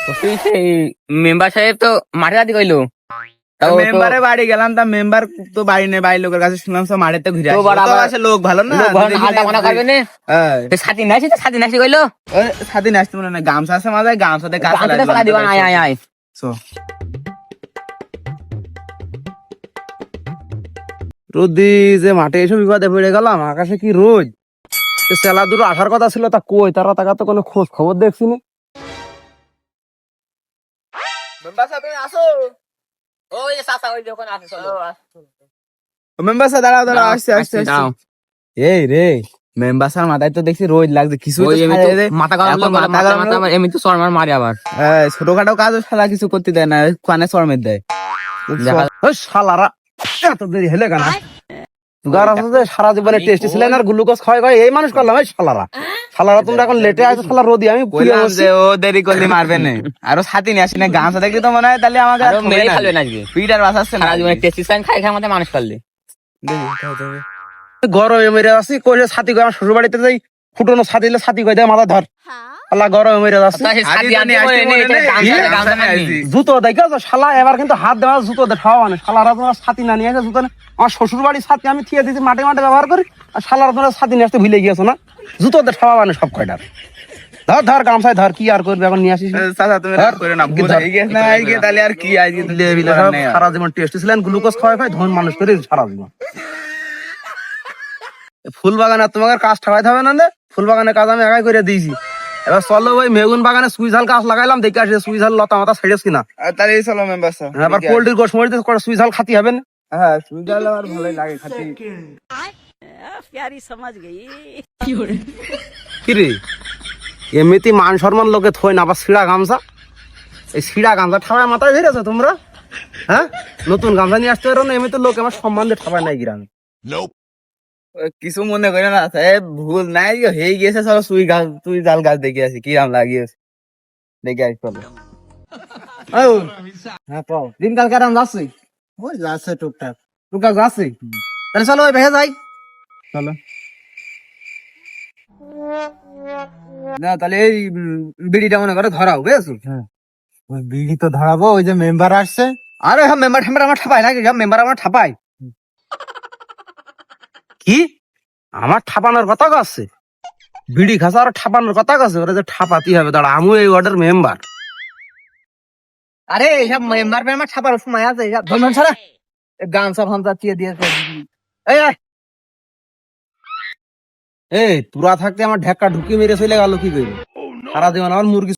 তুই সেই মেম্বার সাহেব তো মাঠে রাতি কইলো মেম্বারে বাড়ি গেলাম, তা মেম্বার তো বাড়ি নেই, বাড়ির লোকের কাছে শুনলাম সব মাঠে তো ঘুরে তো আসছে। বড় তো আবার আসে লোক ভালো না, আলটা মানা করবে না হ্যাঁ। সাথী নাইছি তো সাথী নাইছি কইলো ওই স্বাধীন আসতে মনে হয় গামছা আছে মাথায়, গামছাতে কাজ গামছাতে ফেলা দিবা আয় আয় আয় রোদি যে মাঠে এসে বিপদে পড়ে গেলাম, আকাশে কি রোদ। সেলা দুটো আসার কথা ছিল, তা কই তারা টাকা তো কোনো খোঁজ খবর দেখছি না। মেম্বার সাহেব আসো, ওই সাসা ওই যখন আসে চলো মেম্বার সাহেব দাঁড়াও দাঁড়াও, আসছে আসছে আসছে। দাও এই রে, মেম্বার সাহেব মাথায় তো দেখছি রোদ লাগছে, কিছু ওই মাথা গরম মাথা মাথা এমনি শর্মার মারে আবার ছোটখাটো কাজও সালা কিছু করতে দেয় না, কানে শর্মের দেয়। ওই শালারা এত দেরি হলে কেন? সুগার আছে যে সারা জীবনে টেস্ট ছিলেন আর গ্লুকোজ খাওয়াই খাওয়াই এই মানুষ করলাম। এই শালারা শালারা তোমরা এখন লেটে আসো, শালা রোদি আমি ফুলে বললাম বসছি। যে ও দেরি করলে মারবে না, আরো সাথী নিয়ে আসি না, গামছা দেখলে তো মনে হয় তাহলে আমাকে আর মেরে ঠোবে না। খাবে না আজকে পিঠ আর বাঁচাচ্ছে না। সারা জীবনে টেস্টি সাইন খাই খাই মধ্যে মানুষ করলে গরমে মেরে আসি কইলে ছাতি কই, আমার শ্বশুর বাড়িতে যাই ফুটনো ছাতি দিলে ছাতি কই দেয় মাথা ধর। আল্লাহ গরমে মেরে আসি সাথী আনতে বলে নে এটা গামছা গামছা জুতো দেখো শালা, এবার কিন্তু হাত দেওয়া জুতো দেখাওয়া মানে শালারা তোমার ছাতি না নিয়ে আসে জুতো না। আমার শ্বশুর বাড়ির ছাতি আমি থিয়ে দিয়েছি মাঠে মাঠে ব্যবহার করি, আর শালারা তোমরা ছাতি নিয়ে আসতে ভুলে গিয়েছো না। জুতো দেখাওয়া মানে সব কয়টা ধর ধর গামছায় ধর, কি আর করবে এখন নিয়ে আসিস। চাচা তুমি রাগ করে না, ভুল হয়ে গেছে না, আজকে তাহলে আর কি, আজকে তো লেবে দিলে আর নেই আর। সারা জীবন টেস্ট ছিলেন গ্লুকোজ খাওয়াই খাই ধন মানুষ করে সারা জীবন। ফুল বাগানে আর তোমাকে কাজ ঠাকাইতে হবে না রে, ফুল বাগানের কাজ আমি একাই করে দিয়েছি। এবার চলো ওই মেগুন বাগানে সুইঝাল গাছ লাগাইলাম, দেখে আসি সুইঝাল লতা মাথা ছেড়েছ কিনা। আর তাহলে এই চলো মেম্বার সাহেব। আবার পোল্ট্রির গোশ মরিতে সুইঝাল খাতি হবে না। হ্যাঁ সুবিধা হলে আর ভালোই লাগে খাতে। प्यारी समझ गई। কি রে, এমনিতে মান সম্মান লোকে থই না, আবার ছিঁড়া গামছা, এই ছিঁড়া গামছা ঠাপায় মাথায় ধরেছো তোমরা? হ্যাঁ, নতুন গামছা নিয়ে আসতে পারো না, এমনিতে লোক আমার সম্মান দিয়ে ঠাপায় নাই গ্রামে। কিছু মনে করে না সাহেব, ভুল নাই হয়ে গিয়েছে, চলো তুই জাল গাছ দেখে আসি কি রাম লাগিয়েছে, দেখে আসি চলো। হ্যাঁ পাও, দিনকাল কেরাম যাচ্ছি? ওই যাচ্ছে টুকটাক টুকটাক যাচ্ছি। তাহলে চলো ওই ভেঙে যাই। চলো না, তাহলে এই বিড়িটা মনে করে ধরাও, বুঝেছো? ওই বিড়ি তো ধরাবো, ওই যে মেম্বার আসছে। আরে হ্যাঁ, মেম্বার ঠেম্বার আমার ঠাপায় নাকি, মেম্বার আমার ঠাপায়। কি আমার ঠাপানোর কথা আছে? বিড়ি খাসা আর ঠাপানোর কথা আছে? ওরা যে ঠাপাতি হবে, দাঁড়া আমি এই ওয়ার্ডের মেম্বার। আরে এইসব মেম্বার আমার ছাপার সময় আছে, এইসব ধরবেন ছাড়া গামছা ফামছা দিয়ে দিয়েছে। এই আয়। এই তোরা থাকতে আমার ঢেকা ঢুকি মেরে চলে গেল, কি করবি? সারা জীবন আমার মুরগি